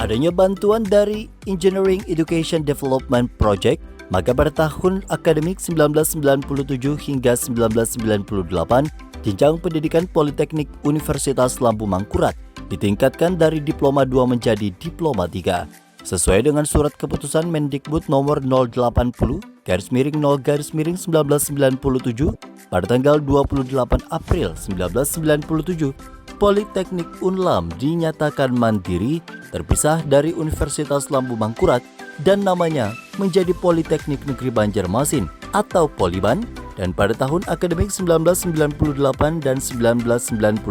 adanya bantuan dari Engineering Education Development Project, maka pada tahun akademik 1997 hingga 1998, jenjang pendidikan Politeknik Universitas Lampu Mangkurat ditingkatkan dari Diploma 2 menjadi Diploma 3. Sesuai dengan surat keputusan Mendikbud nomor 080-0-1997 pada tanggal 28 April 1997, Politeknik Unlam dinyatakan mandiri, terpisah dari Universitas Lampu Mangkurat dan namanya menjadi Politeknik Negeri Banjarmasin atau Poliban, dan pada tahun akademik 1998 dan 1999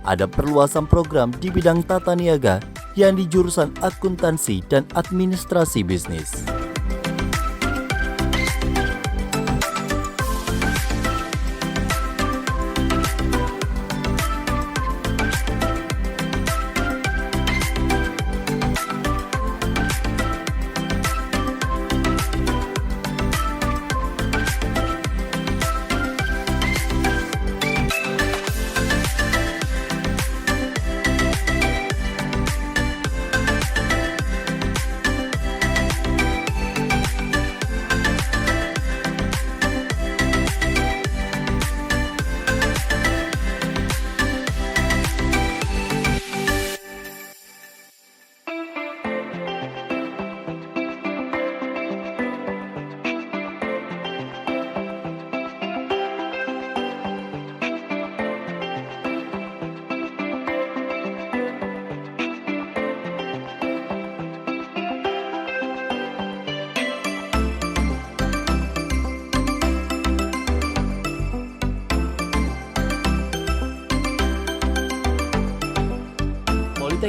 ada perluasan program di bidang tata niaga yang di jurusan akuntansi dan administrasi bisnis.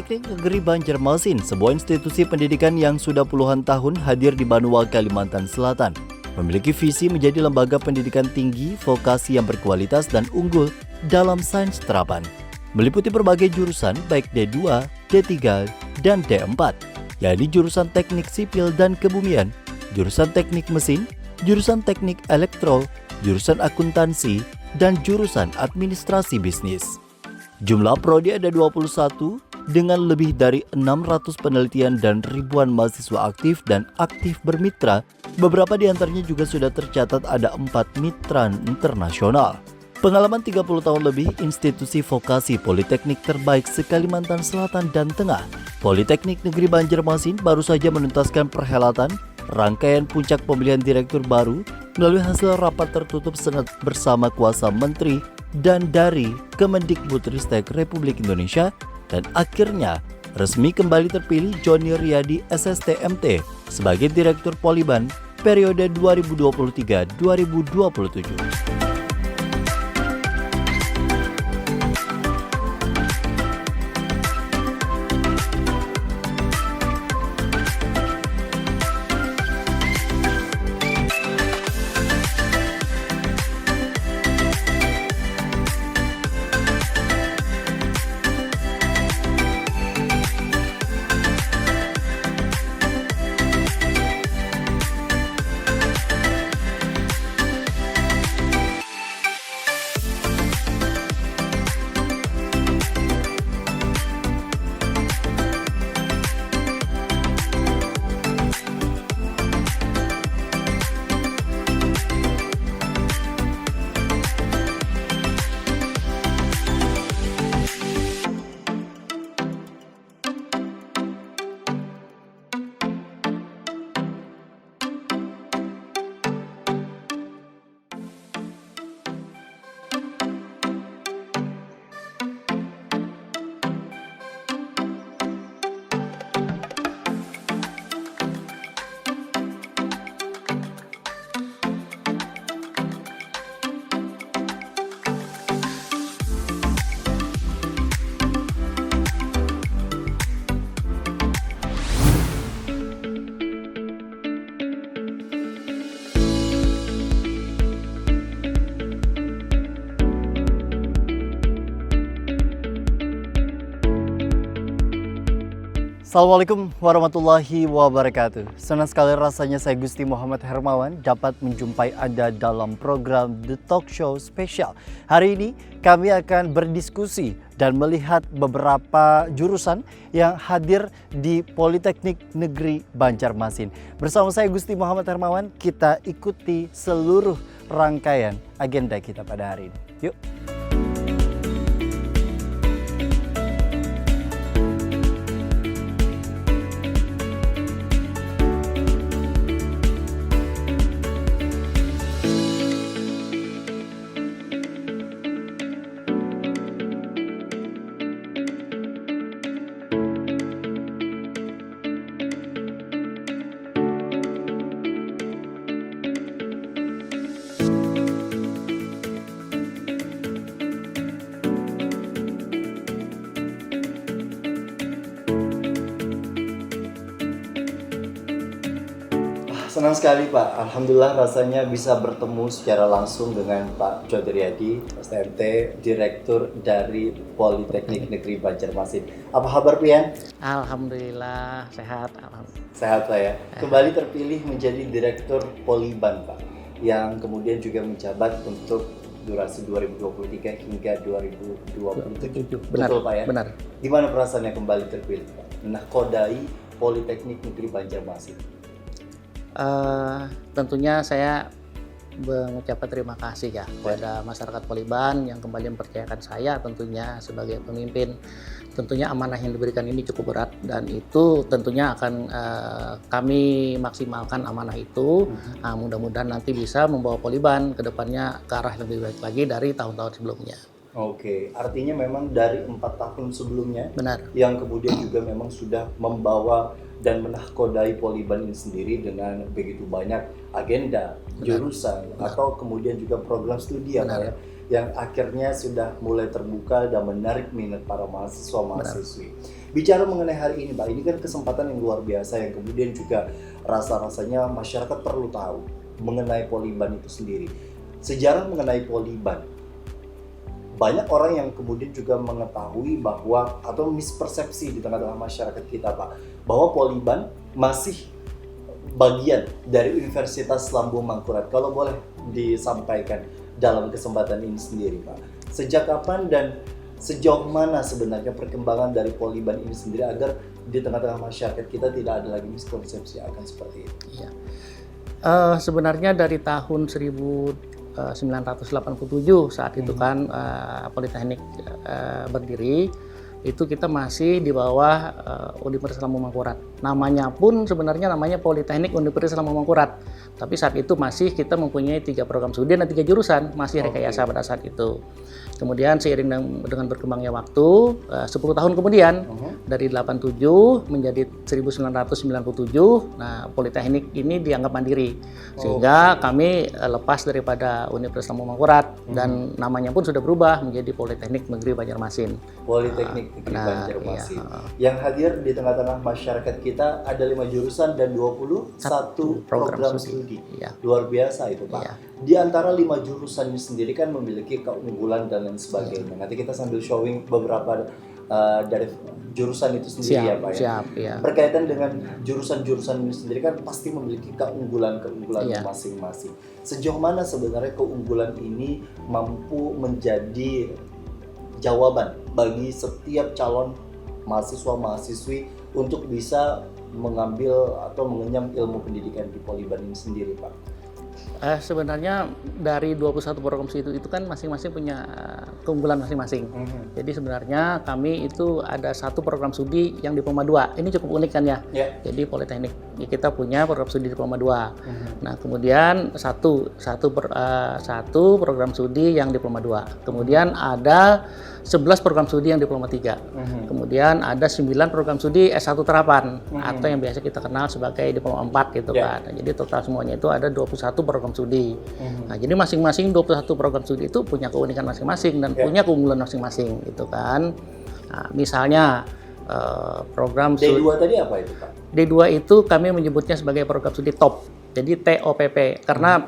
Politeknik Negeri Banjarmasin, sebuah institusi pendidikan yang sudah puluhan tahun hadir di Banua, Kalimantan Selatan, memiliki visi menjadi lembaga pendidikan tinggi vokasi yang berkualitas dan unggul dalam sains terapan, meliputi berbagai jurusan baik D2, D3, dan D4, yakni jurusan teknik sipil dan kebumian, jurusan teknik mesin, jurusan teknik elektro, jurusan akuntansi, dan jurusan administrasi bisnis. Jumlah prodi ada 21 dengan lebih dari 600 penelitian dan ribuan mahasiswa aktif dan aktif bermitra. Beberapa di antaranya juga sudah tercatat ada 4 mitra internasional. Pengalaman 30 tahun lebih, institusi vokasi politeknik terbaik se-Kalimantan Selatan dan Tengah, Politeknik Negeri Banjarmasin baru saja menuntaskan perhelatan rangkaian puncak pemilihan direktur baru melalui hasil rapat tertutup Senat bersama kuasa menteri dan dari Kemendikbudristek Republik Indonesia, dan akhirnya resmi kembali terpilih Joni Riyadi SSTMT sebagai Direktur Poliban periode 2023-2027. Assalamualaikum warahmatullahi wabarakatuh. Senang sekali rasanya saya Gusti Muhammad Hermawan dapat menjumpai Anda dalam program The Talk Show spesial. Hari ini kami akan berdiskusi dan melihat beberapa jurusan yang hadir di Politeknik Negeri Banjarmasin. Bersama saya Gusti Muhammad Hermawan, kita ikuti seluruh rangkaian agenda kita pada hari ini. Yuk. Senang sekali Pak, Alhamdulillah rasanya bisa bertemu secara langsung dengan Pak Jodriyadi, STMT, Direktur dari Politeknik Negeri Banjarmasin. Apa kabar Pian? Alhamdulillah, sehat. Sehat Pak ya. Kembali terpilih menjadi Direktur Poliban Pak, yang kemudian juga menjabat untuk durasi 2023 hingga 2027. Benar, Betul Pak ya? benar. Gimana perasaannya kembali terpilih Pak? Menakodai Politeknik Negeri Banjarmasin. Tentunya saya mengucapkan terima kasih ya kepada masyarakat Poliban yang kembali mempercayakan saya tentunya sebagai pemimpin. Tentunya amanah yang diberikan ini cukup berat dan itu tentunya akan kami maksimalkan amanah itu. Mudah-mudahan nanti bisa membawa Poliban ke depannya ke arah yang lebih baik lagi dari tahun-tahun sebelumnya. Oke, artinya memang dari 4 tahun sebelumnya, benar, yang kemudian juga memang sudah membawa dan menahkodai Poliban ini sendiri dengan begitu banyak agenda, jurusan, atau kemudian juga program studi ya Pak ya, yang akhirnya sudah mulai terbuka dan menarik minat para mahasiswa-mahasiswi. Bicara mengenai hari ini Pak, ini kan kesempatan yang luar biasa yang kemudian juga rasa-rasanya masyarakat perlu tahu mengenai Poliban itu sendiri. Sejarah mengenai Poliban. Banyak orang yang kemudian juga mengetahui bahwa atau mispersepsi di tengah-tengah masyarakat kita Pak, bahwa Poliban masih bagian dari Universitas Lambung Mangkurat. Kalau boleh disampaikan dalam kesempatan ini sendiri Pak, sejak kapan dan sejauh mana sebenarnya perkembangan dari Poliban ini sendiri agar di tengah-tengah masyarakat kita tidak ada lagi miskonsepsi akan seperti itu? Iya. Sebenarnya dari tahun 1987 saat itu kan Politeknik berdiri, itu kita masih di bawah Universitas Lambung Mangkurat. Namanya pun sebenarnya namanya Politeknik Universitas Lambung Mangkurat. Tapi saat itu masih kita mempunyai 3 program studi dan 3 jurusan, masih rekayasa pada saat itu. Kemudian seiring dengan berkembangnya waktu, 10 tahun kemudian dari 87 menjadi 1997, nah Politeknik ini dianggap mandiri. Sehingga kami lepas daripada Universitas Lambung Mangkurat dan namanya pun sudah berubah menjadi Politeknik Negeri Banjarmasin. Politeknik Negeri Banjarmasin. Yang hadir di tengah-tengah masyarakat kita ada 5 jurusan dan 21 program studi. Ya. Luar biasa itu Pak. Ya. Di antara 5 jurusan ini sendiri kan memiliki keunggulan dan lain sebagainya. Nanti kita sambil showing beberapa dari jurusan itu sendiri ya Pak ya. Siap, ya. Berkaitan dengan jurusan-jurusan ini sendiri kan pasti memiliki keunggulan-keunggulan masing-masing. Sejauh mana sebenarnya keunggulan ini mampu menjadi jawaban bagi setiap calon mahasiswa-mahasiswi untuk bisa mengambil atau mengenyam ilmu pendidikan di Poliban ini sendiri Pak? Sebenarnya dari 21 program studi itu kan masing-masing punya keunggulan masing-masing. Jadi sebenarnya kami itu ada 1 program studi yang diploma 2. Ini cukup unik kan ya? Jadi Politeknik kita punya program studi diploma 2. Nah kemudian satu program studi yang diploma 2. Kemudian ada 11 program studi yang diploma 3. Kemudian ada 9 program studi S1 terapan atau yang biasa kita kenal sebagai diploma 4 gitu kan. Nah, jadi total semuanya itu ada 21 program studi. Nah, jadi masing-masing 21 program studi itu punya keunikan masing-masing dan punya keunggulan masing-masing gitu kan. Nah, misalnya program D2 tadi apa itu Pak? D2 itu kami menyebutnya sebagai program studi top. Jadi TOPP karena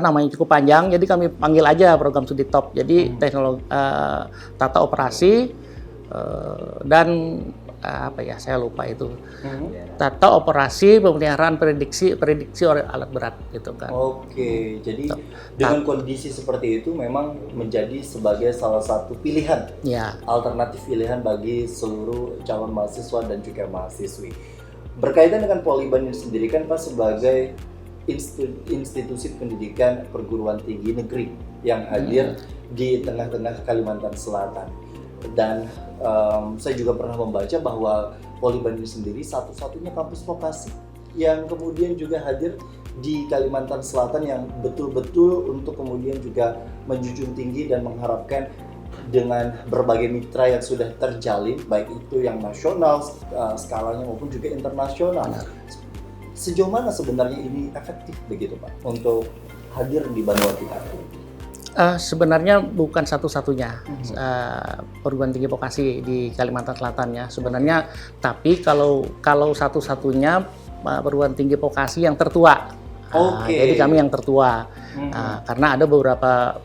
namanya cukup panjang, jadi kami panggil aja program studi top. Jadi teknologi tata operasi dan apa ya, saya lupa itu. Atau operasi pemeliharaan prediksi oleh alat berat gitu kan. Oke, jadi dengan kondisi seperti itu memang menjadi sebagai salah satu pilihan, Ya, alternatif pilihan bagi seluruh calon mahasiswa dan juga mahasiswi. Berkaitan dengan Poliban ini sendiri kan Pak sebagai institusi pendidikan perguruan tinggi negeri yang hadir di tengah-tengah Kalimantan Selatan. Dan saya juga pernah membaca bahwa Poliban ini sendiri satu-satunya kampus vokasi yang kemudian juga hadir di Kalimantan Selatan yang betul-betul untuk kemudian juga menjunjung tinggi dan mengharapkan dengan berbagai mitra yang sudah terjalin, baik itu yang nasional skalanya maupun juga internasional. Sejauh mana sebenarnya ini efektif begitu Pak untuk hadir di Banua kita? Sebenarnya bukan satu-satunya perguruan tinggi vokasi di Kalimantan Selatan ya sebenarnya, tapi kalau satu-satunya perguruan tinggi vokasi yang tertua. Jadi kami yang tertua. Karena ada beberapa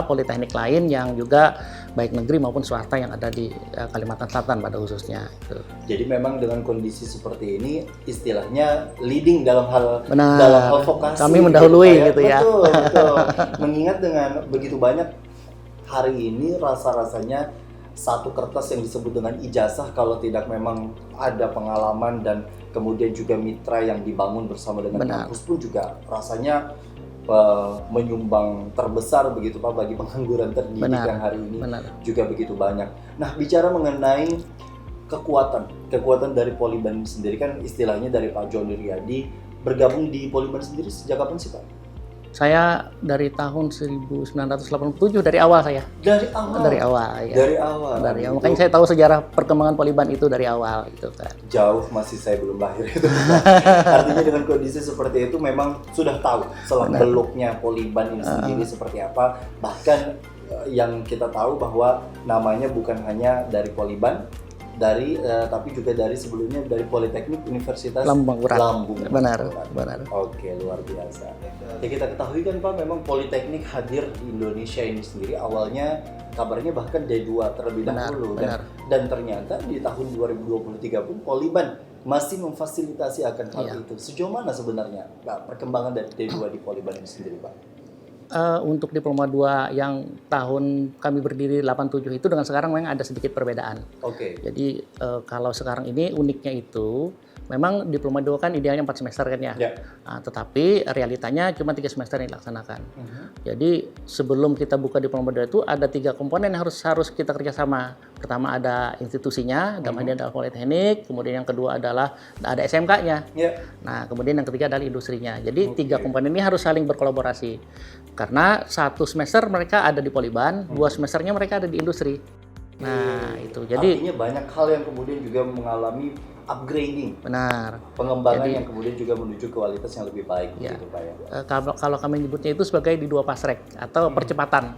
politeknik lain yang juga baik negeri maupun swasta yang ada di Kalimantan Selatan pada khususnya. Gitu. Jadi memang dengan kondisi seperti ini istilahnya leading dalam hal vokasi. Kami mendahului gitu ya. Betul. Mengingat dengan begitu banyak hari ini rasa-rasanya satu kertas yang disebut dengan ijazah kalau tidak memang ada pengalaman dan kemudian juga mitra yang dibangun bersama dengan kampus pun juga rasanya menyumbang terbesar begitu Pak bagi pengangguran terdidik yang hari ini juga begitu banyak. Nah, bicara mengenai kekuatan dari Poliban sendiri kan istilahnya dari Pak Joni Riyadi bergabung di Poliban sendiri sejak kapan sih Pak? Saya dari tahun 1987 dari awal saya. Dari awal. Ya. Dari awal. Makanya saya tahu sejarah perkembangan Poliban itu dari awal gitu kan. Jauh masih saya belum lahir itu. Artinya dengan kondisi seperti itu memang sudah tahu seluk-beluknya Poliban ini sendiri seperti apa. Bahkan yang kita tahu bahwa namanya bukan hanya dari Poliban, tapi juga dari sebelumnya dari Politeknik Universitas Lambung. Benar. Oke, luar biasa. Ya kita ketahui kan Pak, memang Politeknik hadir di Indonesia ini sendiri awalnya kabarnya bahkan D2 terlebih dahulu dan ternyata di tahun 2023 pun Poliban masih memfasilitasi akan hal itu. Sejauh mana sebenarnya perkembangan dari D2 di Poliban ini sendiri Pak? Untuk diploma 2 yang tahun kami berdiri 87 itu dengan sekarang memang ada sedikit perbedaan. Jadi kalau sekarang ini uniknya itu memang diploma 2 kan idealnya 4 semester kan ya. Tetapi realitanya cuma 3 semester yang dilaksanakan. Jadi sebelum kita buka diploma 2 itu ada 3 komponen yang harus kita kerjasama. Pertama ada institusinya, dalam hal ini adalah Politeknik, kemudian yang kedua adalah ada SMK-nya. Nah, kemudian yang ketiga adalah industrinya. Jadi 3 komponen ini harus saling berkolaborasi. Karena 1 semester mereka ada di Poliban, 2 semesternya mereka ada di industri. Nah, itu. Jadi artinya banyak hal yang kemudian juga mengalami upgrading. Pengembangan yang kemudian juga menuju kualitas yang lebih baik gitu Pak ya. Kalau kami nyebutnya itu sebagai di 2 fast track atau percepatan.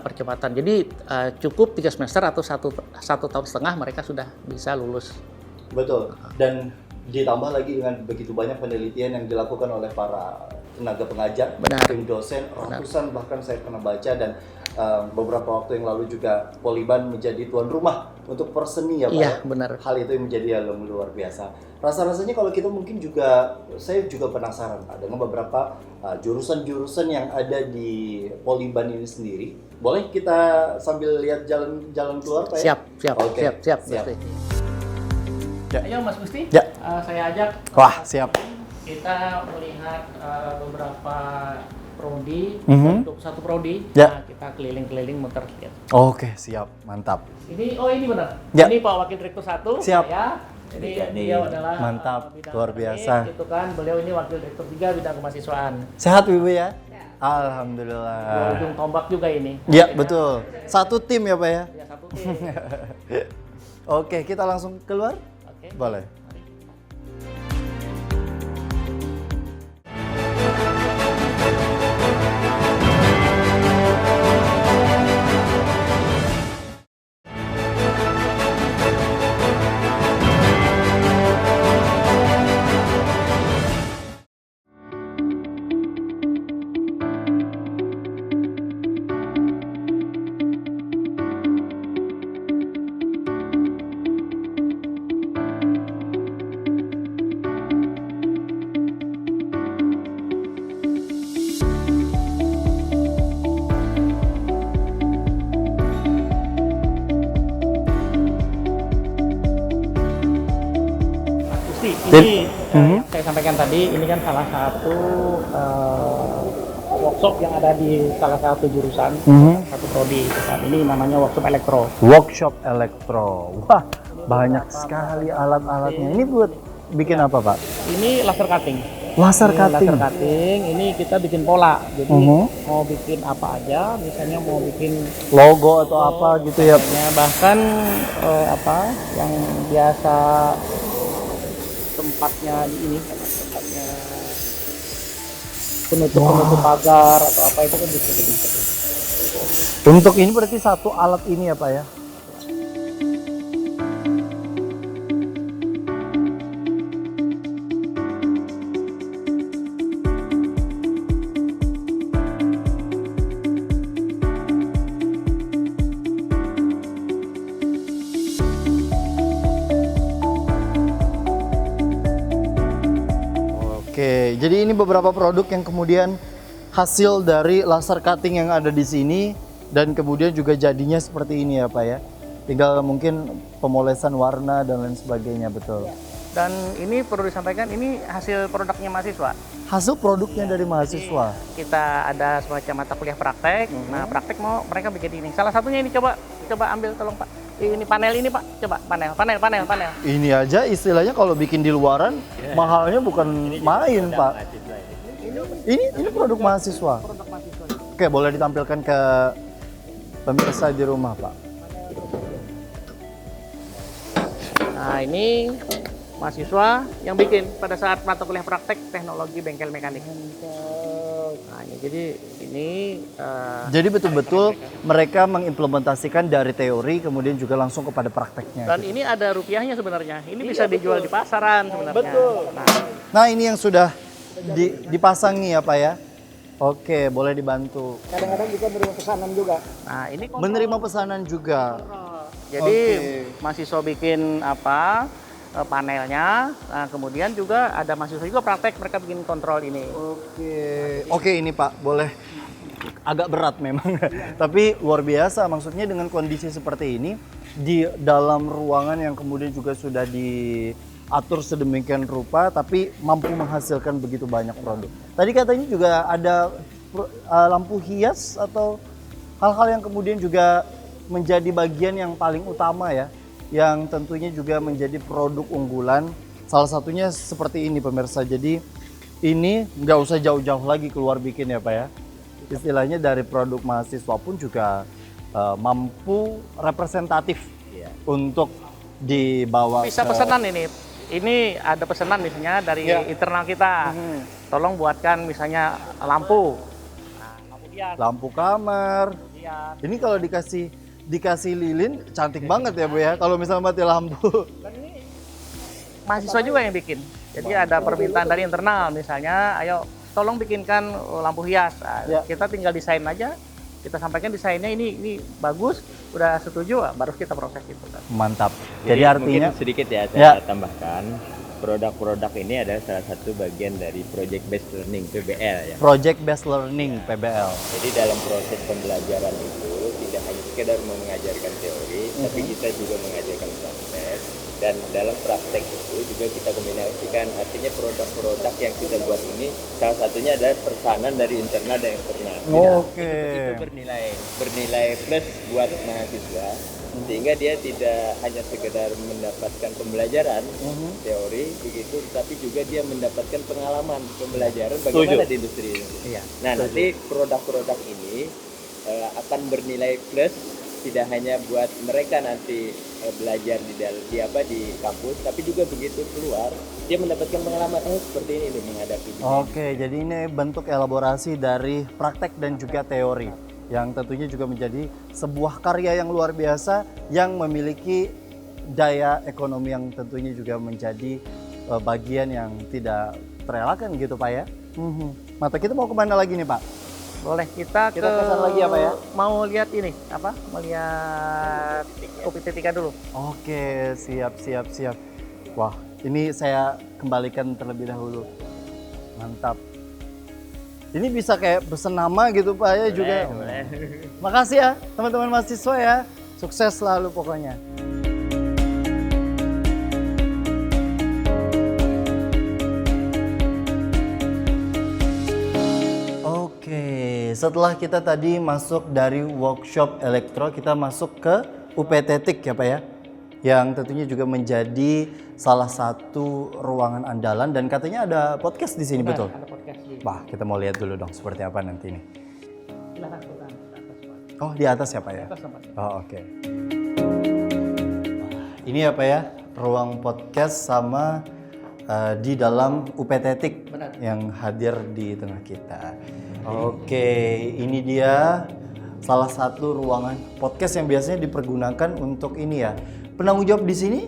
Percepatan. Jadi cukup 3 semester atau satu tahun setengah mereka sudah bisa lulus. Betul. Dan ditambah lagi dengan begitu banyak penelitian yang dilakukan oleh para tenaga pengajar, tim dosen, ratusan bahkan saya pernah baca dan beberapa waktu yang lalu juga Poliban menjadi tuan rumah untuk perseni ya Pak. Iya, benar. Hal itu yang menjadi hal yang luar biasa. Rasa-rasanya kalau kita mungkin juga, saya juga penasaran Pak dengan beberapa jurusan-jurusan yang ada di Poliban ini sendiri. Boleh kita sambil lihat jalan keluar Pak ya? Siap. Ayo Mas Gusti, saya ajak. Wah, siap. Kita melihat beberapa prodi untuk satu prodi. Nah, kita keliling-keliling muter lihat. Oke, siap. Mantap. Ini benar. Ya. Ini Pak Wakil Direktur 1. Siap. Ya. Jadi beliau adalah mantap, bidang luar akademik, biasa. Itu kan beliau ini Wakil Direktur 3 bidang kemahasiswaan. Sehat Ibu ya? Alhamdulillah. Dua ujung tombak juga ini. Ya, betul. Satu tim ya Pak ya? Ya, satu tim. Oke, kita langsung keluar? Oke. Boleh. pasti. Ini yang saya sampaikan tadi, ini kan salah satu workshop yang ada di salah satu jurusan, satu prodi. Ini namanya workshop elektro. Workshop elektro. Wah, banyak sekali alat-alatnya. Ini buat bikin apa, Pak? Ini laser cutting. Laser Ini cutting. laser cutting, ini kita bikin pola. Jadi mau bikin apa aja, misalnya mau bikin Logo atau apa gitu ya. bahkan apa yang biasa tempatnya di ini, tempatnya penutup pagar atau apa itu kan bisa. Untuk ini berarti satu alat ini ya, Pak ya? Oke, jadi ini beberapa produk yang kemudian hasil dari laser cutting yang ada di sini dan kemudian juga jadinya seperti ini ya Pak ya. Tinggal mungkin pemolesan warna dan lain sebagainya, betul. Dan ini perlu disampaikan, ini hasil produknya mahasiswa. Hasil produknya dari mahasiswa. Kita ada semacam mata kuliah praktek. Nah, praktek mau mereka bikin ini. Salah satunya ini coba ambil tolong Pak. Ini panel ini Pak, coba panel. Ini aja istilahnya kalau bikin di luaran mahalnya bukan main Pak. Ini produk mahasiswa. Oke, boleh ditampilkan ke pemirsa di rumah Pak. Nah, ini mahasiswa yang bikin pada saat mata kuliah praktek teknologi bengkel mekanik. Nah, Jadi betul-betul mereka mengimplementasikan dari teori kemudian juga langsung kepada prakteknya. dan ini ada rupiahnya sebenarnya. Ini bisa dijual di pasaran sebenarnya. Betul. Nah, ini yang sudah dipasang nih ya Pak ya. Oke, boleh dibantu. Kadang-kadang juga menerima pesanan juga. Nah, ini Menerima pesanan juga. jadi mahasiswa bikin apa? Panelnya. Nah, kemudian juga ada mahasiswa juga praktek, mereka bikin kontrol ini. Oke ini Pak, boleh. Agak berat memang, tapi luar biasa. Maksudnya dengan kondisi seperti ini di dalam ruangan yang kemudian juga sudah diatur sedemikian rupa, tapi mampu menghasilkan begitu banyak produk. Tadi katanya juga ada lampu hias atau hal-hal yang kemudian juga menjadi bagian yang paling utama ya, yang tentunya juga menjadi produk unggulan. Salah satunya seperti ini pemirsa. Jadi ini nggak usah jauh-jauh lagi keluar bikin ya Pak ya. Istilahnya dari produk mahasiswa pun juga mampu representatif untuk dibawa Bisa pesanan ini. Ini ada pesanan misalnya dari internal kita. Tolong buatkan misalnya lampu. Nah, lampu hias. lampu kamar. Ini kalau dikasih lilin cantik banget ya Bu ya. Kalau misalnya mati lampu. Mahasiswa juga yang bikin. Jadi ada permintaan dari internal misalnya, ayo tolong bikinkan lampu hias. Nah, kita tinggal desain aja. Kita sampaikan desainnya ini bagus, udah setuju, baru kita proses itu kan. Mantap. Jadi artinya mungkin sedikit ya saya tambahkan, produk-produk ini adalah salah satu bagian dari project based learning PBL ya. project based learning PBL. Jadi dalam proses pembelajaran itu tidak hanya sekedar mengajarkan teori, tapi kita juga mengajarkan praktek. Dan dalam praktek itu juga kita kombinasikan, artinya produk-produk yang kita buat ini salah satunya adalah persanan dari internal dan eksternal. Itu bernilai plus buat mahasiswa, sehingga dia tidak hanya sekedar mendapatkan pembelajaran teori begitu, tapi juga dia mendapatkan pengalaman pembelajaran bagaimana di industri ini. Nah, nanti produk-produk ini akan bernilai plus tidak hanya buat mereka nanti belajar di kampus, tapi juga begitu keluar dia mendapatkan pengalaman seperti ini nih menghadapi. Oke, jadi ini bentuk elaborasi dari praktek dan juga teori yang tentunya juga menjadi sebuah karya yang luar biasa yang memiliki daya ekonomi yang tentunya juga menjadi bagian yang tidak terelakkan gitu Pak ya. Mata kita mau kemana lagi nih Pak? Boleh kita ke kesana lagi apa ya? Mau lihat ini apa? Mau lihat kopi T3 dulu. Oke, siap. Wah, ini saya kembalikan terlebih dahulu. Mantap. Ini bisa kayak pesen nama gitu Pak ya juga. Boleh. Makasih ya teman-teman mahasiswa ya. Sukses selalu pokoknya. setelah kita tadi masuk dari workshop elektro, kita masuk ke UPT-TIK ya Pak ya, yang tentunya juga menjadi salah satu ruangan andalan dan katanya ada podcast di sini, betul? Ada podcast di. Wah, kita mau lihat dulu dong seperti apa nanti nih. Silakan bukan ke atas, Pak. Oh, di atas ya Pak ya? Atas tempat. Oh, oke. Ini apa ya, ruang podcast sama di dalam UPT-TIK Benar. yang hadir di tengah kita. Oke, ini dia salah satu ruangan podcast yang biasanya dipergunakan untuk ini ya. Penanggung jawab di sini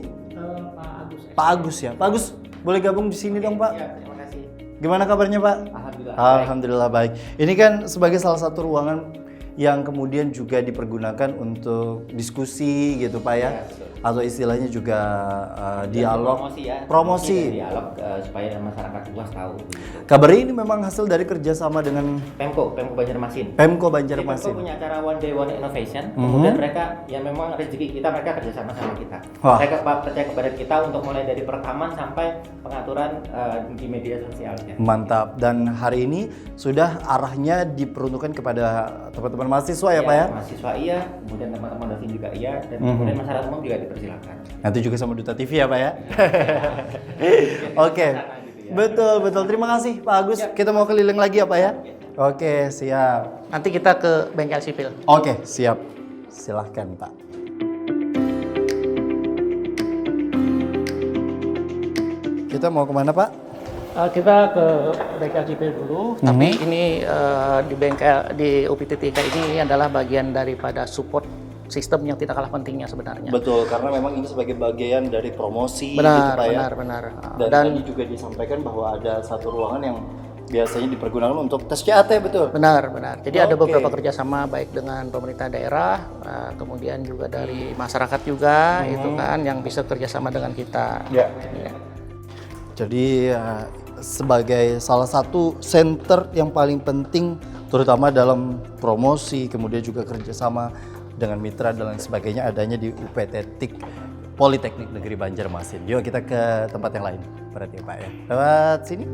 Pak Agus. Pak Agus ya. Pak Agus, boleh gabung di sini dong Pak? Ya, terima kasih. Gimana kabarnya Pak? Alhamdulillah. Alhamdulillah baik. Ini kan sebagai salah satu ruangan yang kemudian juga dipergunakan untuk diskusi gitu Pak ya, atau istilahnya juga dialog, promosi ya. promosi. Dialog supaya masyarakat luas tahu. Kabarnya ini memang hasil dari kerjasama dengan Pemko Banjarmasin. Pemko Jadi Banjarmasin. Pemko punya acara One Day One Innovation. Kemudian mereka ya memang rezeki kita, mereka kerjasama sama kita. Wah. Mereka percaya kepada kita untuk mulai dari perekaman sampai pengaturan di media sosialnya. Mantap. Dan hari ini sudah arahnya diperuntukkan kepada teman-teman mahasiswa ya Pak ya. Mahasiswa iya, kemudian teman-teman dosen juga iya, dan kemudian masyarakat umum juga dipersilakan. Nanti juga sama Duta TV ya Pak ya. Oke. Betul, betul. Terima kasih Pak Agus. Kita mau keliling lagi ya Pak ya. Oke, siap. Nanti kita ke bengkel sipil. Oke, siap. Silahkan Pak. Kita mau kemana Pak? Kita ke bengkel sipil dulu, tapi ini di bengkel di UPT-TIK ini adalah bagian daripada support sistem yang tidak kalah pentingnya sebenarnya. Betul, karena memang ini sebagai bagian dari promosi Benar, gitu Pak ya. benar. Dan tadi juga disampaikan bahwa ada satu ruangan yang biasanya dipergunakan untuk tes CAT, betul? Benar. Jadi ada Oke. beberapa kerjasama baik dengan pemerintah daerah, kemudian juga dari masyarakat juga, itu kan yang bisa kerjasama dengan kita. Ya. Ya. Jadi sebagai salah satu center yang paling penting terutama dalam promosi, kemudian juga kerjasama dengan mitra dan lain sebagainya adanya di UPT-TIK Politeknik Negeri Banjarmasin. Yuk kita ke tempat yang lain, berarti Pak ya. Lewat sini.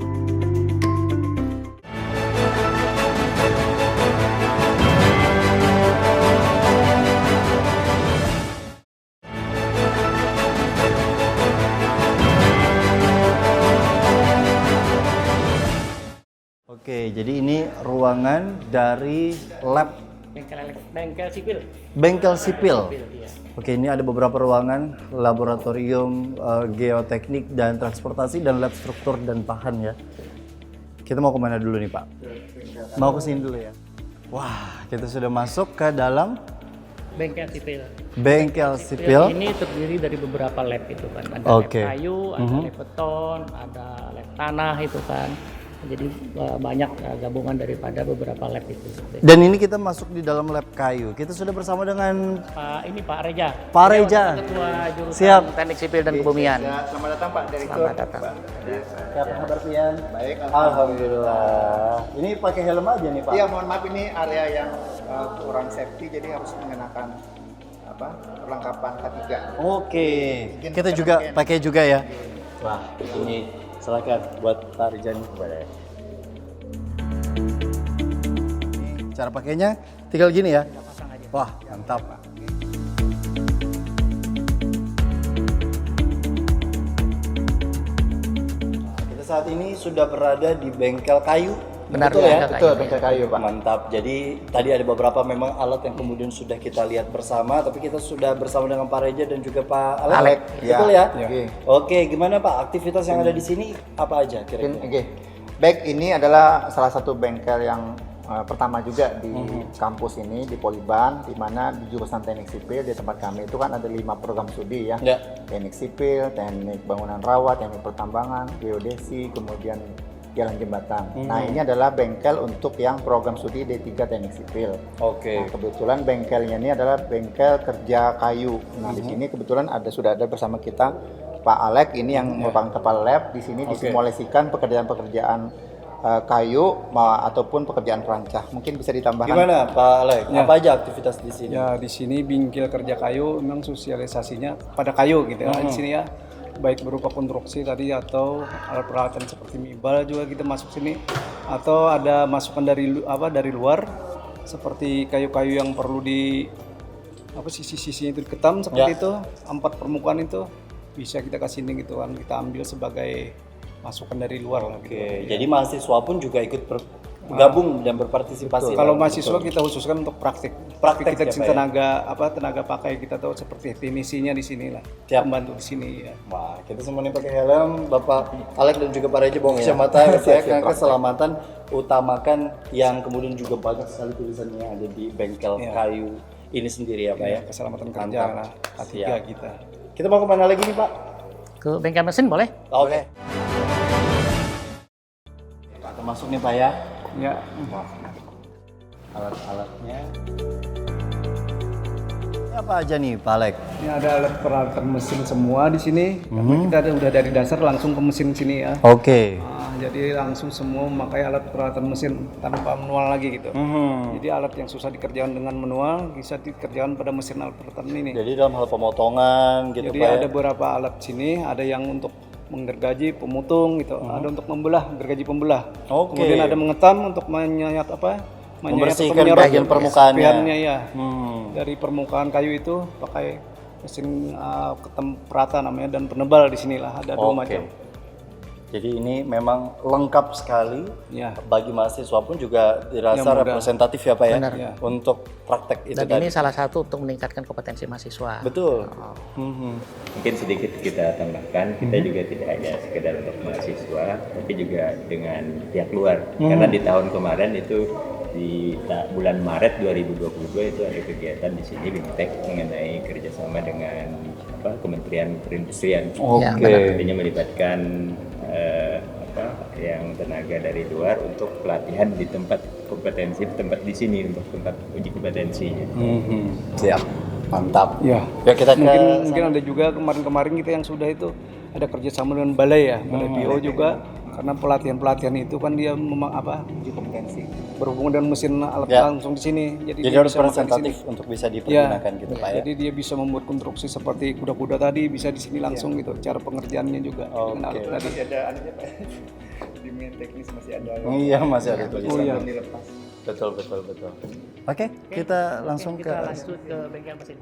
Oke, jadi ini ruangan dari lab Bengkel sipil. bengkel sipil. Iya. Oke, ini ada beberapa ruangan, laboratorium geoteknik dan transportasi dan lab struktur dan bahan ya. Kita mau kemana dulu nih Pak? Mau ke sini dulu ya. Wah, kita sudah masuk ke dalam Bengkel sipil. bengkel sipil. Ini terdiri dari beberapa lab itu kan. Ada Oke. lab kayu, ada lab beton, ada lab tanah itu kan. Jadi banyak gabungan daripada beberapa lab itu. Dan ini kita masuk di dalam lab kayu. Kita sudah bersama dengan Pak Reja. Pak Reja. Beliau Ketua Jurusan Siap. Teknik Sipil dan Kebumian. Selamat datang Pak Direktur. Selamat datang. Apa kabar Pian? Baik, Alhamdulillah. Ini pakai helm aja nih Pak. Iya, mohon maaf ini area yang kurang safety jadi harus mengenakan perlengkapan K3. Oke. Kita juga pakai juga ya. Wah, ini silakan buat Pak Rizani. Cara pakainya tinggal gini ya. Wah, mantap. Kita saat ini sudah berada di bengkel kayu. Benar, Betul ya? bengkel kayu. Betul, bengkel kayu Pak. Mantap. Jadi tadi ada beberapa memang alat yang kemudian sudah kita lihat bersama, tapi kita sudah bersama dengan Pak Reja dan juga Pak Alek. Alek, Betul ya. ya? Oke. Oke, gimana Pak? Aktivitas yang ada di sini apa aja kira-kira? Oke. Baik, ini adalah salah satu bengkel yang pertama juga di kampus ini di Poliban, di mana di jurusan Teknik Sipil di tempat kami itu kan ada 5 program studi ya. Ya. Teknik Sipil, Teknik Bangunan Rawat, Teknik Pertambangan, Geodesi, kemudian Jalan Jembatan. Nah, ini adalah bengkel untuk yang program studi D3 Teknik Sipil. Oke. Nah, kebetulan bengkelnya ini adalah bengkel kerja kayu. Nah, di sini kebetulan sudah ada bersama kita Pak Alek ini yang merupakan kepala lab. Di sini disimulasikan pekerjaan-pekerjaan kayu ataupun pekerjaan perancah. Mungkin bisa ditambahkan. Gimana Pak Alek? Ya. Apa aja aktivitas di sini? Ya di sini bengkel kerja kayu memang sosialisasinya pada kayu gitu ya. Di sini ya baik berupa konstruksi tadi atau alat peralatan seperti mibal juga kita masuk sini atau ada masukan dari luar seperti kayu-kayu yang perlu di apa sisi-sisinya itu diketam seperti itu, 4 permukaan itu bisa kita kasih link gitu kan, kita ambil sebagai masukan dari luar lah gitu. Oke, jadi mahasiswa pun juga ikut bergabung dan berpartisipasi. Kalau mahasiswa kita khususkan untuk praktik kita ya, Pak, ya? tenaga pakai kita tahu seperti teknisinya di sini lah, Siap. membantu di sini ya. Wah, kita semua nih pakai helm, Bapak Alek dan juga Pak Reja bawa kacamata, saya karena keselamatan utamakan yang kemudian juga banyak sekali tulisannya yang ada di bengkel kayu ini sendiri ya Pak ya. Keselamatan kerja Mantap. lah, K3 Siap. kita. Kita mau kemana lagi nih Pak? Ke bengkel mesin boleh? Oke. Kita masuk nih Pak ya. Ya, Alat-alatnya. Ini apa aja nih Pak Alek? ini ada alat peralatan mesin semua di sini. Kita udah dari dasar langsung ke mesin sini ya. Oke. Nah, jadi langsung semua memakai alat peralatan mesin tanpa manual lagi gitu. Jadi alat yang susah dikerjakan dengan manual bisa dikerjakan pada mesin alat peralatan ini. Jadi dalam hal pemotongan gitu Jadi Pak ada ya. beberapa alat sini, ada yang untuk menggergaji, pemutung gitu, ada untuk membelah, gergaji pembelah. Oke. Kemudian ada mengetam untuk menyayat apa? Membersihkan atau menyerap bagian permukaannya. serpihannya ya. Hmm. Dari permukaan kayu itu pakai mesin ketem perata namanya dan penebal di sinilah ada 2 macam. Jadi ini memang lengkap sekali Ya. bagi mahasiswa pun juga dirasa Yang mudah. representatif ya Pak ya Benar. Ya. untuk praktek itu Dan tadi. ini salah satu untuk meningkatkan kompetensi mahasiswa. Betul. Mhm. Mungkin sedikit kita tambahkan, kita juga tidak hanya sekedar untuk mahasiswa, tapi juga dengan pihak luar. Karena di tahun kemarin itu di bulan Maret 2022 itu ada kegiatan di sini BIMTEK mengenai kerjasama dengan Kementerian Perindustrian. Oke. Ya, Artinya melibatkan yang tenaga dari luar untuk pelatihan di tempat tempat di sini untuk tempat uji kompetensinya. Mhm. Siap. Mantap. Ya. Ya kita Mungkin ada juga kemarin-kemarin kita yang sudah itu ada kerjasama dengan balai ya, balai BO juga, karena pelatihan itu kan dia memang uji kompetensi berhubungan dengan mesin alat Ya. langsung di sini. Jadi dia harus bisa makan di representatif sini. untuk bisa Ya, dipergunakan gitu Pak ya. jadi dia bisa membuat konstruksi seperti kuda-kuda tadi bisa di sini langsung gitu. Cara pengerjaannya juga dengan alat tadi. Iya masih ada tulisan. Oh iya. Betul. Oke, kita langsung kita ke. lanjut ke bengkel mesin.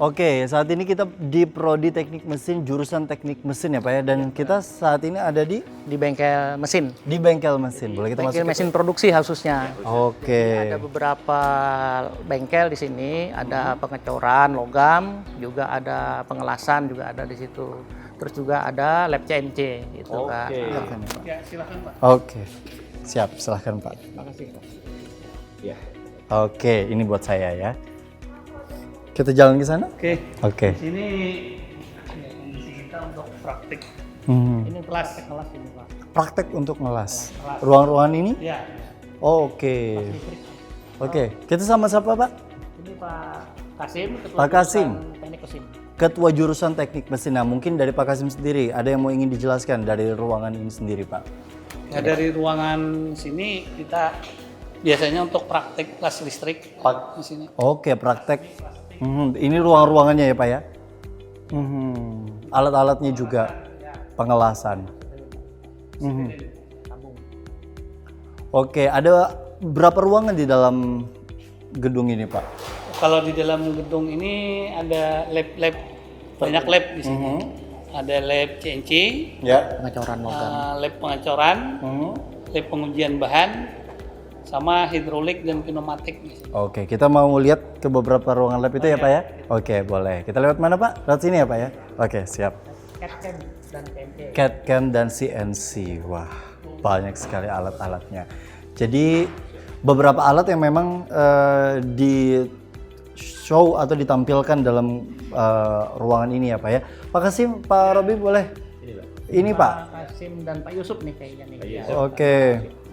Oke, saat ini kita di Prodi Teknik Mesin jurusan Teknik Mesin ya Pak ya, dan kita saat ini ada di Bengkel mesin. bengkel mesin. Boleh kita Bengkel masuk? mesin produksi khususnya. Oke. Ada beberapa bengkel di sini, ada pengecoran logam, juga ada pengelasan juga ada di situ. Terus juga ada lab CNC gitu Kak. Ya, silakan Pak. Oke. Siap, silahkan Pak. Makasih. Ya. Oke, ini buat saya ya. Kita jalan ke sana? Oke. Oke. Di sini kondisi kita untuk praktik. Hmm. Ini kelas ini Pak. Praktek untuk ngelas. Ruang-ruangan ini? Ya. Oke. Oke, kita sama siapa Pak? Ini Pak Kasim, Ketua Pak Kasim. Jurusan Teknik Mesin. Ketua jurusan Teknik Mesin. Nah, mungkin dari Pak Kasim sendiri, ada yang mau ingin dijelaskan dari ruangan ini sendiri Pak? Ya, dari ruangan sini kita biasanya untuk praktik kelas listrik di sini. Oke, praktek. Ini ruang-ruangannya ya Pak ya? Alat-alatnya juga pengelasan. Oke, ada berapa ruangan di dalam gedung ini Pak? Kalau di dalam gedung ini ada lab banyak lab di sini. Ada lab CNC, Ya. Pengecoran logam. lab pengecoran, lab pengujian bahan, sama hidrolik dan pneumatik di sini. Oke, kita mau lihat ke beberapa ruangan lab itu ya Pak ya? Oke, boleh. Kita lewat mana Pak? Lewat sini ya Pak ya? Oke, siap. CAD/CAM dan CNC. CAD/CAM dan CNC. Wah, banyak sekali alat-alatnya. Jadi beberapa alat yang memang di show atau ditampilkan dalam ruangan ini ya Pak ya. Pak Kasim, Pak Robi boleh? Ini Pak. Kasim dan Pak Yusuf nih kayaknya nih.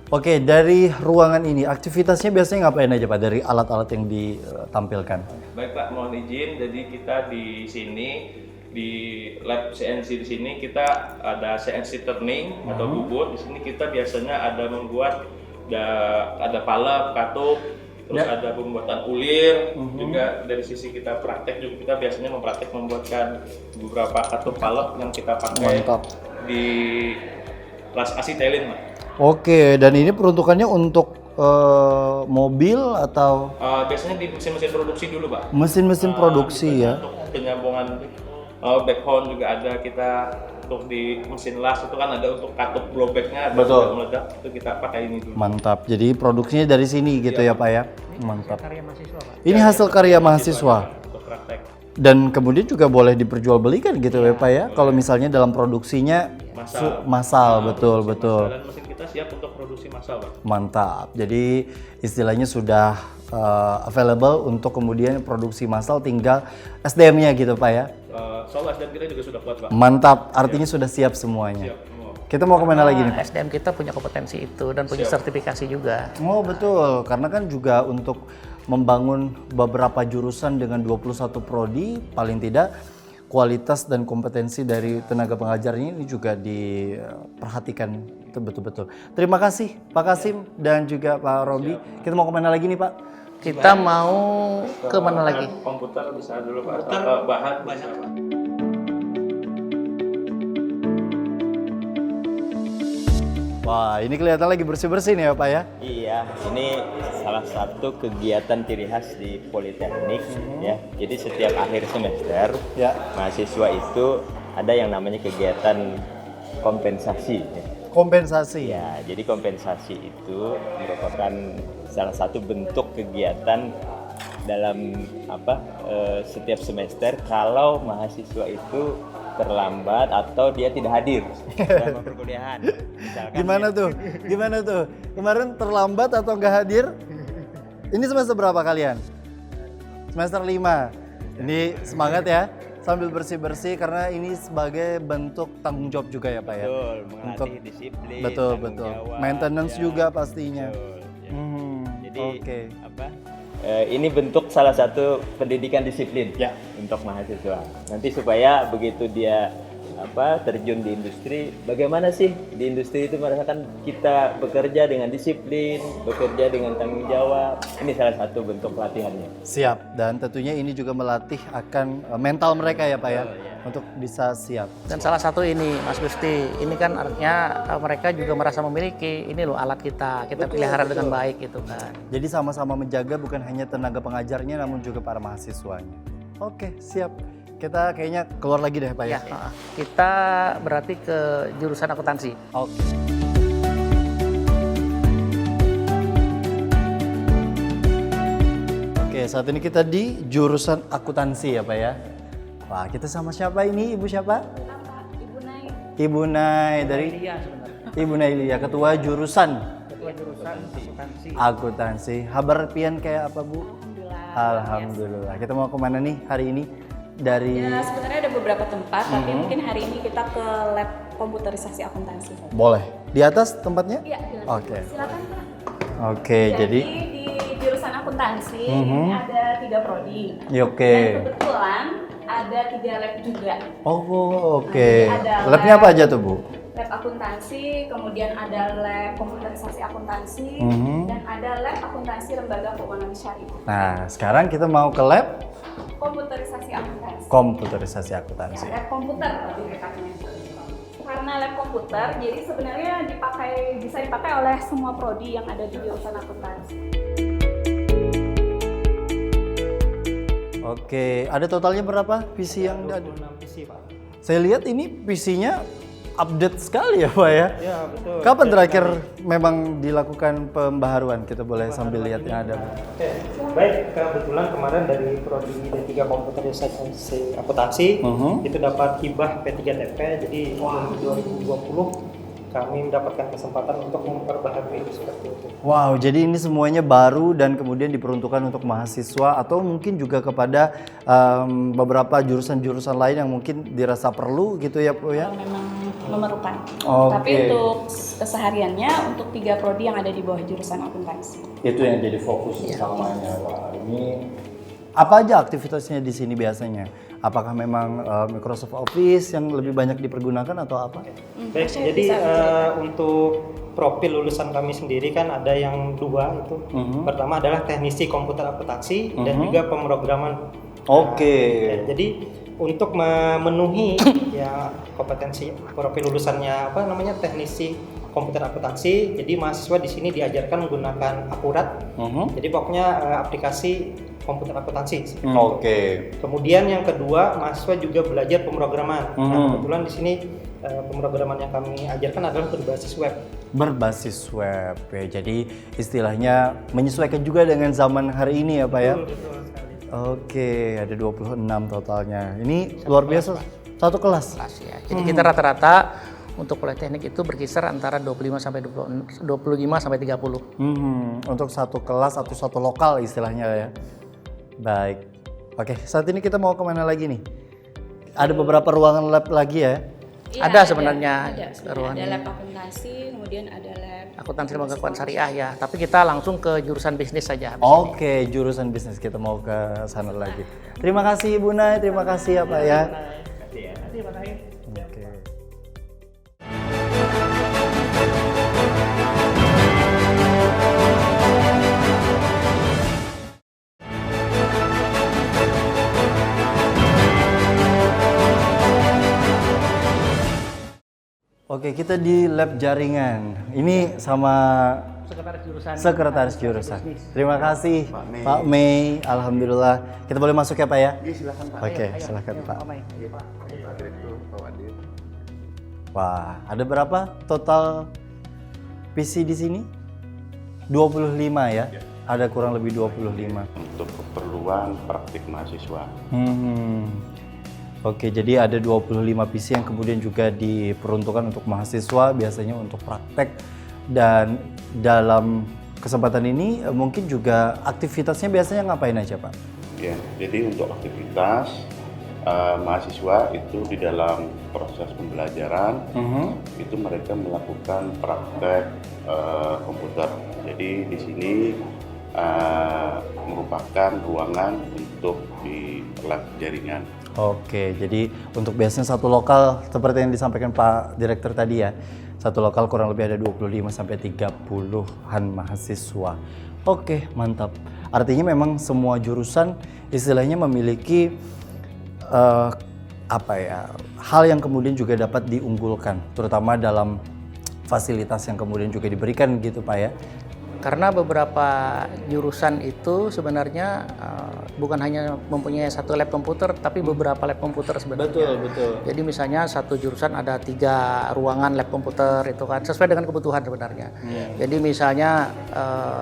Oke, dari ruangan ini aktivitasnya biasanya ngapain aja Pak dari alat-alat yang ditampilkan? Baik Pak, mohon izin. Jadi kita di sini di lab CNC di sini kita ada CNC turning atau bubut. Di sini kita biasanya ada membuat ada palep, katup, terus ada pembuatan ulir. Juga dari sisi kita praktek juga kita biasanya membuatkan beberapa katup palep yang kita pakai di kelas asitelin Pak. Oke, dan ini peruntukannya untuk mobil atau Biasanya di mesin-mesin produksi dulu, Pak. mesin-mesin produksi ya? Untuk penyambungan backhound juga ada kita, untuk di mesin las itu kan ada untuk katup blowbacknya, ada Betul. juga meledak, itu kita pakai ini dulu. Mantap. Jadi produksinya dari sini gitu ya Pak ya? Mantap. Karya mahasiswa, Pak. Ini hasil karya mahasiswa. Untuk praktek Dan kemudian juga boleh diperjualbelikan gitu ya Pak ya? Kalau misalnya dalam produksinya massal, betul. dan mesin kita siap untuk produksi massal, Pak. Mantap. Jadi istilahnya sudah available untuk kemudian produksi massal, tinggal SDM-nya gitu Pak ya? Soal SDM kita juga sudah kuat, Pak. Mantap, artinya sudah siap semuanya. Siap. Kita mau kemana lagi nih Pak? SDM kita punya kompetensi itu dan punya sertifikasi juga. Oh betul, karena kan juga untuk membangun beberapa jurusan dengan 21 prodi, paling tidak kualitas dan kompetensi dari tenaga pengajarnya ini juga diperhatikan betul-betul. Terima kasih Pak Kasim dan juga Pak Robi. Kita mau kemana lagi nih Pak? Kita mau ke mana lagi? Komputer bisa dulu, Pak. Bahan banyak, Pak. Wah, ini kelihatan lagi bersih-bersih nih ya Pak ya? Iya, ini salah satu kegiatan ciri khas di Politeknik ya. Jadi setiap akhir semester Ya. mahasiswa itu ada yang namanya kegiatan kompensasi. Ya. Kompensasi. Ya, jadi kompensasi itu merupakan salah satu bentuk kegiatan dalam setiap semester kalau mahasiswa itu terlambat atau dia tidak hadir dalam perkuliahan. Misalkan Gimana tuh? Kemarin terlambat atau nggak hadir? Ini semester berapa kalian? Semester 5. Ini semangat ya, sambil bersih-bersih karena ini sebagai bentuk tanggung jawab juga ya Pak ya? Betul, melatih disiplin, Betul. tanggung jawab, Maintenance ya. juga pastinya. Betul, ya. Jadi Oke. ini bentuk salah satu pendidikan disiplin Ya. untuk mahasiswa. Nanti supaya begitu dia terjun di industri, bagaimana sih di industri itu merasakan kita bekerja dengan disiplin, bekerja dengan tanggung jawab. Ini salah satu bentuk pelatihannya. Siap, dan tentunya ini juga melatih akan mental mereka ya Pak ya, untuk bisa siap. Dan salah satu ini Mas Gusti, ini kan artinya mereka juga merasa memiliki ini loh alat kita pelihara dengan baik gitu kan. Jadi sama-sama menjaga bukan hanya tenaga pengajarnya namun juga para mahasiswanya. Oke, siap. Kita kayaknya keluar lagi deh Pak ya. Ya, kita berarti ke jurusan akuntansi. Oke. Oke, saat ini kita di jurusan akuntansi ya Pak ya. Wah, kita sama siapa ini? Ibu siapa? Ibu Nai. Ibu Nai dari Iya sebenarnya. Ibu Nailia, ketua jurusan Ketua jurusan akuntansi. akuntansi. Kabar pian kayak apa Bu? Alhamdulillah. Kita mau kemana nih hari ini? Dari Ya, sebenarnya ada beberapa tempat, tapi mungkin hari ini kita ke lab komputerisasi akuntansi. boleh di atas tempatnya? Iya, silakan. Oke. Silakan, Pak. Oke, jadi di jurusan akuntansi ini ada 3 prodi. ya, oke. Dan kebetulan ada 3 lab juga. Oh, oke. Jadi ada Labnya lab- apa aja tuh Bu? Lab akuntansi, kemudian ada lab komputerisasi akuntansi, dan ada lab akuntansi lembaga keuangan syariah. Nah, sekarang kita mau ke lab Komputerisasi akuntansi. komputerisasi akuntansi. Ya, lab komputer lebih dekatnya. Karena lab komputer, jadi sebenarnya bisa dipakai oleh semua prodi yang ada di jurusan akuntansi. Oke, ada totalnya berapa PC yang ada? 26 PC Pak. Saya lihat ini PC-nya update sekali ya Pak ya? Ya betul. Kapan terakhir memang dilakukan pembaharuan? Kita boleh sambil lihat yang ada. Oke, baik, kebetulan kemarin dari Prodi D3 Komputerisasi Akuntansi itu dapat hibah P3TP, jadi di 2020 kami mendapatkan kesempatan untuk memperbaharui itu seperti itu. Wow, jadi ini semuanya baru dan kemudian diperuntukkan untuk mahasiswa atau mungkin juga kepada beberapa jurusan-jurusan lain yang mungkin dirasa perlu gitu ya Bu ya? Memang memerlukan. Oke. Tapi untuk kesehariannya untuk 3 prodi yang ada di bawah jurusan akuntansi. Itu yang jadi fokus utamanya. Wah, ini apa aja aktivitasnya di sini biasanya? Apakah memang Microsoft Office yang lebih banyak dipergunakan atau apa? Baik, jadi untuk profil lulusan kami sendiri kan ada yang 2 itu. Pertama adalah teknisi komputer akuntansi dan juga pemrograman. Oke. Ya, jadi untuk memenuhi ya kompetensi profil lulusannya teknisi komputer akuntansi. Jadi mahasiswa di sini diajarkan menggunakan Akurat. Jadi pokoknya aplikasi komputer akuntansi. Oke. Kemudian yang kedua, mahasiswa juga belajar pemrograman. Nah, kebetulan di sini pemrograman yang kami ajarkan adalah berbasis web. Berbasis web ya. Jadi istilahnya menyesuaikan juga dengan zaman hari ini ya Pak ya. Betul sekali. Oke, ada 26 totalnya. Ini luar biasa. Satu kelas. Ya. Jadi kita rata-rata untuk politeknik itu berkisar antara 25 sampai 25 sampai 30. Untuk satu kelas atau satu lokal istilahnya ya. Baik. Oke, saat ini kita mau kemana lagi nih? Ada beberapa ruangan lab lagi ya? Iya, ada sebenarnya ruangan. Ada lab akuntansi, kemudian ada lab akuntansi lembaga keuangan syariah ya. Tapi kita langsung ke jurusan bisnis saja. Oke, jurusan bisnis kita mau ke sana lagi. Terima kasih Ibu Nay, terima kasih ya Pak ya. Oke. Oke, kita di lab jaringan. Ini sama sekretaris jurusan. Terima kasih Pak Mei. Alhamdulillah. Kita boleh masuk ya Pak ya? Iya, silakan Pak. Oke, silakan Pak. Wah, ada berapa total PC di sini? 25 ya? Ada kurang lebih 25. Untuk keperluan praktik mahasiswa. Oke, jadi ada 25 PC yang kemudian juga diperuntukkan untuk mahasiswa, biasanya untuk praktek. Dan dalam kesempatan ini mungkin juga aktivitasnya biasanya ngapain aja Pak? Ya, jadi untuk aktivitas mahasiswa itu di dalam proses pembelajaran itu mereka melakukan praktek komputer. Jadi di sini merupakan ruangan untuk di lab jaringan. Oke, jadi untuk biasanya satu lokal seperti yang disampaikan Pak Direktur tadi ya, satu lokal kurang lebih ada 25 sampai 30-an mahasiswa. Oke, mantap. Artinya memang semua jurusan istilahnya memiliki hal yang kemudian juga dapat diunggulkan, terutama dalam fasilitas yang kemudian juga diberikan gitu Pak ya. Karena beberapa jurusan itu sebenarnya bukan hanya mempunyai satu lab komputer, tapi beberapa lab komputer sebenarnya. Betul. Jadi misalnya satu jurusan ada 3 ruangan lab komputer itu kan sesuai dengan kebutuhan sebenarnya. Jadi misalnya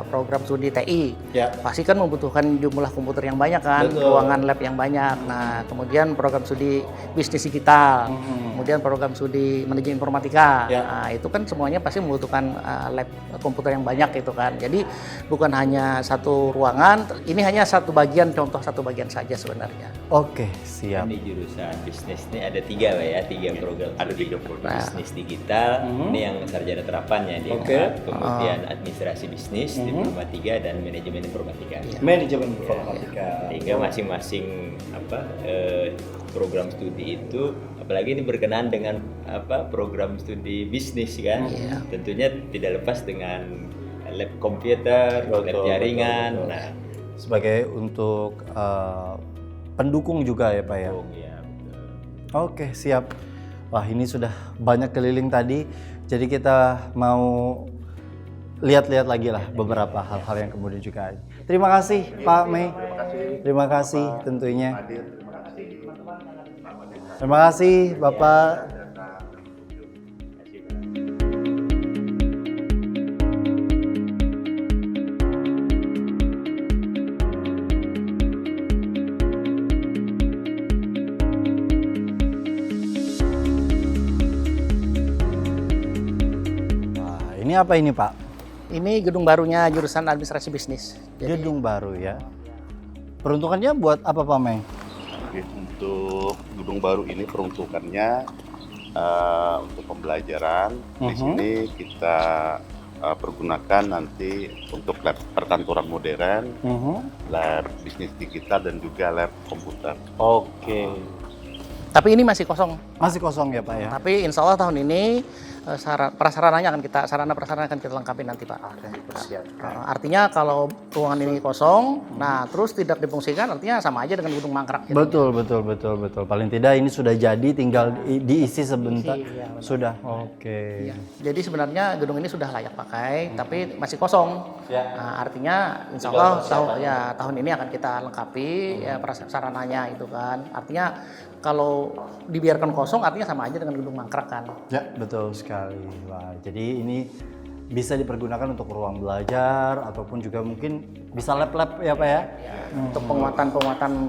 program studi TI, pasti kan membutuhkan jumlah komputer yang banyak kan, ruangan lab yang banyak. Nah kemudian program studi bisnis digital, kemudian program studi manajemen informatika. Nah itu kan semuanya pasti membutuhkan lab komputer yang banyak itu kan. Jadi bukan hanya satu ruangan, ini hanya satu bagian, contoh satu bagian saja sebenarnya. Oke, siap. Di jurusan bisnis ini ada 3 Pak ya, 3 program. Ada 3 program. Bisnis digital, ini yang sarjana terapannya di kemudian administrasi bisnis di Diploma 3 dan manajemen informatika. Manajemen informatika. Sehingga masing-masing program studi itu, apalagi ini berkenaan dengan program studi bisnis kan, tentunya tidak lepas dengan lab komputer, lab jaringan. Betul. Nah, sebagai untuk pendukung juga ya Pak ya. Oke, siap. Wah, ini sudah banyak keliling tadi. Jadi kita mau lihat-lihat lagi lah beberapa hal-hal yang kemudian juga ada. Terima kasih Pak Mei. Terima kasih tentunya. Terima kasih Bapak. Ini apa ini Pak? Ini gedung barunya jurusan administrasi bisnis. Gedung baru ya. Peruntukannya buat apa Pak Mei? Untuk gedung baru ini peruntukannya untuk pembelajaran. Di sini kita pergunakan nanti untuk lab perkantoran modern, lab bisnis digital dan juga lab komputer. Oke. Tapi ini masih kosong. Masih kosong ya Pak ya? Tapi insya Allah tahun ini prasarananya sarana prasarana akan kita lengkapi nanti Pak. Artinya kalau ruangan ini kosong, nah terus tidak difungsikan, artinya sama aja dengan gedung mangkrak. Betul. Paling tidak ini sudah jadi, tinggal diisi sebentar. Ya, sudah. Oke. Ya. Jadi sebenarnya gedung ini sudah layak pakai, tapi masih kosong. Nah, artinya insya Allah tahun ini akan kita lengkapi ya prasarananya itu kan. Artinya kalau dibiarkan kosong artinya sama aja dengan gedung mangkrak kan. Ya, betul sekali. Wah, jadi ini bisa dipergunakan untuk ruang belajar ataupun juga mungkin bisa lab-lab ya Pak ya? Untuk penguatan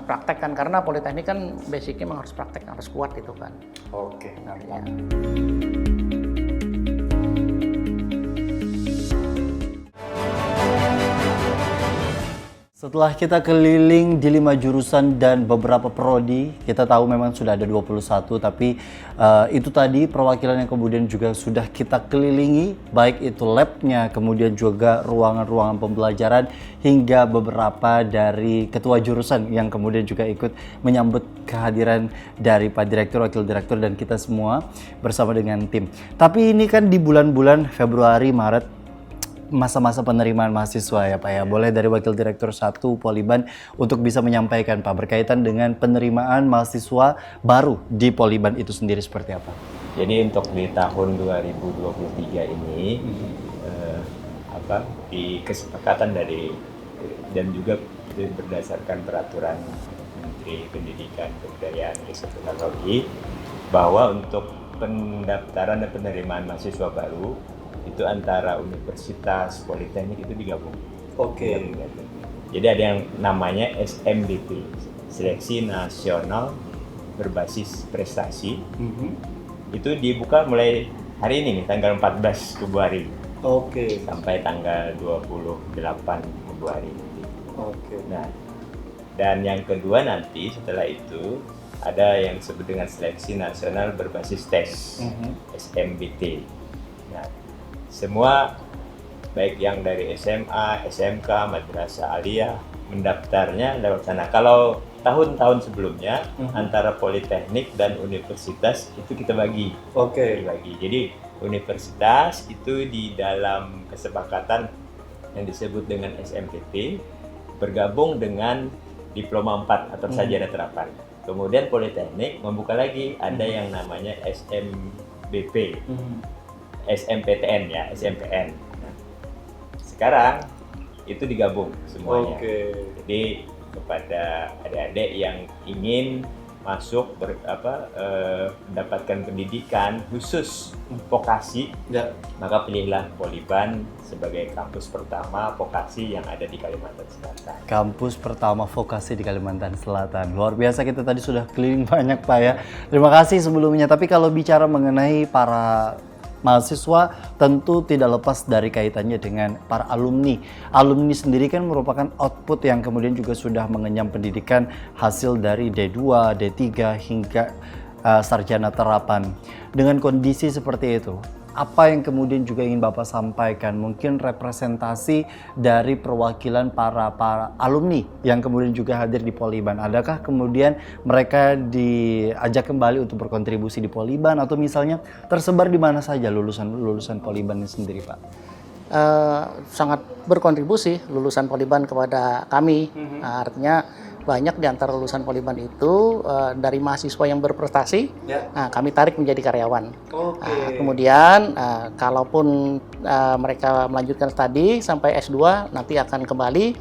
praktek kan, karena politeknik kan basicnya memang harus praktek, harus kuat itu kan. Oke. Ya. Setelah kita keliling di 5 jurusan dan beberapa prodi, kita tahu memang sudah ada 21, tapi itu tadi perwakilan yang kemudian juga sudah kita kelilingi, baik itu labnya, kemudian juga ruangan-ruangan pembelajaran, hingga beberapa dari ketua jurusan yang kemudian juga ikut menyambut kehadiran dari Pak Direktur, Wakil Direktur, dan kita semua bersama dengan tim. Tapi ini kan di bulan-bulan Februari, Maret, masa-masa penerimaan mahasiswa ya Pak ya. Boleh dari Wakil Direktur 1 Poliban untuk bisa menyampaikan Pak berkaitan dengan penerimaan mahasiswa baru di Poliban itu sendiri seperti apa? Jadi untuk di tahun 2023 ini di kesepakatan dari dan juga berdasarkan peraturan Menteri Pendidikan, Kebudayaan, Riset dan Teknologi, bahwa untuk pendaftaran dan penerimaan mahasiswa baru itu antara universitas, politeknik itu digabung. Oke. Jadi ada yang namanya SMBP, Seleksi Nasional Berbasis Prestasi. Itu dibuka mulai hari ini nih, tanggal 14 Februari. Oke. Sampai tanggal 28 Februari. Oke. Nah, dan yang kedua nanti setelah itu ada yang disebut dengan Seleksi Nasional Berbasis Tes, SMBT. Nah, semua baik yang dari SMA, SMK, Madrasah Aliyah mendaftarnya lewat sana. Kalau tahun-tahun sebelumnya antara politeknik dan universitas itu kita bagi. Oke. Dibagi. Jadi universitas itu di dalam kesepakatan yang disebut dengan SMPT bergabung dengan Diploma 4 atau sarjana terapan. Kemudian politeknik membuka lagi ada yang namanya SMBP. SMPTN ya, SMPN. Nah, sekarang itu digabung semuanya. Jadi kepada adik-adik yang ingin masuk mendapatkan pendidikan khusus vokasi, maka pilihlah Poliban sebagai kampus pertama vokasi yang ada di Kalimantan Selatan. Kampus pertama vokasi di Kalimantan Selatan. Luar biasa, kita tadi sudah keliling banyak Pak ya. Terima kasih sebelumnya. Tapi kalau bicara mengenai para mahasiswa, tentu tidak lepas dari kaitannya dengan para alumni. Alumni sendiri kan merupakan output yang kemudian juga sudah mengenyam pendidikan hasil dari D2, D3 hingga sarjana terapan. Dengan kondisi seperti itu, apa yang kemudian juga ingin Bapak sampaikan? Mungkin representasi dari perwakilan para alumni yang kemudian juga hadir di Poliban. Adakah kemudian mereka diajak kembali untuk berkontribusi di Poliban, atau misalnya tersebar di mana saja lulusan Poliban ini sendiri, Pak? Sangat berkontribusi lulusan Poliban kepada kami. Artinya banyak di antara lulusan Poliban itu dari mahasiswa yang berprestasi, nah, kami tarik menjadi karyawan. Kemudian kalaupun mereka melanjutkan studi sampai S2, nanti akan kembali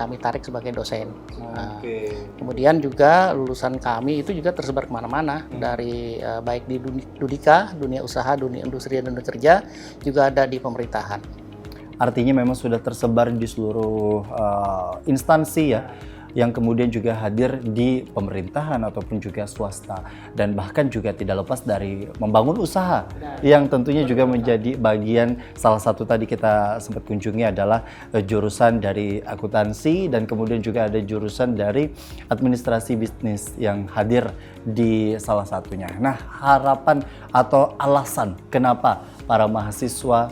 kami tarik sebagai dosen. Kemudian juga lulusan kami itu juga tersebar kemana-mana, dari baik di Dudika, dunia usaha, dunia industri dan dunia kerja, juga ada di pemerintahan. Artinya memang sudah tersebar di seluruh instansi ya, yang kemudian juga hadir di pemerintahan ataupun juga swasta, dan bahkan juga tidak lepas dari membangun usaha yang tentunya juga menjadi bagian. Salah satu tadi kita sempat kunjungi adalah jurusan dari akuntansi, dan kemudian juga ada jurusan dari administrasi bisnis yang hadir di salah satunya. Nah, harapan atau alasan kenapa para mahasiswa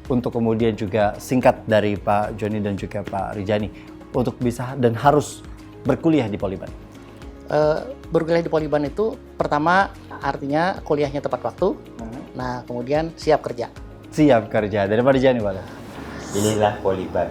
untuk kemudian juga singkat dari Pak Joni dan juga Pak Rijani untuk bisa dan harus berkuliah di Poliban? Berkuliah di Poliban itu pertama artinya kuliahnya tepat waktu, Nah, kemudian siap kerja. Siap kerja. Dari Pak Rijani, Pak. Inilah Poliban,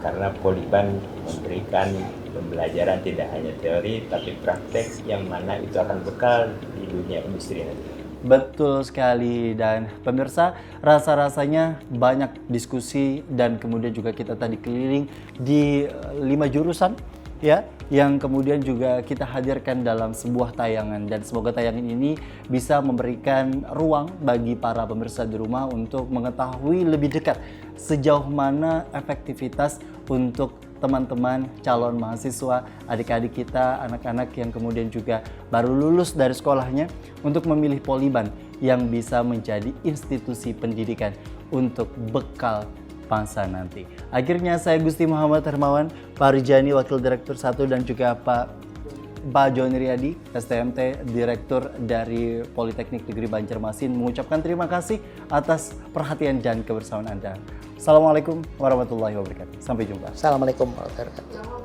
karena Poliban memberikan pembelajaran tidak hanya teori tapi praktek yang mana itu akan bekal di dunia industri nanti. Betul sekali, dan pemirsa, rasa-rasanya banyak diskusi dan kemudian juga kita tadi keliling di 5 jurusan ya, yang kemudian juga kita hadirkan dalam sebuah tayangan, dan semoga tayangan ini bisa memberikan ruang bagi para pemirsa di rumah untuk mengetahui lebih dekat sejauh mana efektivitas untuk teman-teman calon mahasiswa, adik-adik kita, anak-anak yang kemudian juga baru lulus dari sekolahnya untuk memilih Poliban yang bisa menjadi institusi pendidikan untuk bekal bangsa nanti. Akhirnya saya Gusti Muhammad Hermawan, Pak Rijani Wakil Direktur 1 dan juga Pak Joni Riyadi, STMT, Direktur dari Politeknik Negeri Banjarmasin mengucapkan terima kasih atas perhatian dan kebersamaan Anda. Assalamualaikum warahmatullahi wabarakatuh. Sampai jumpa. Assalamualaikum warahmatullahi wabarakatuh.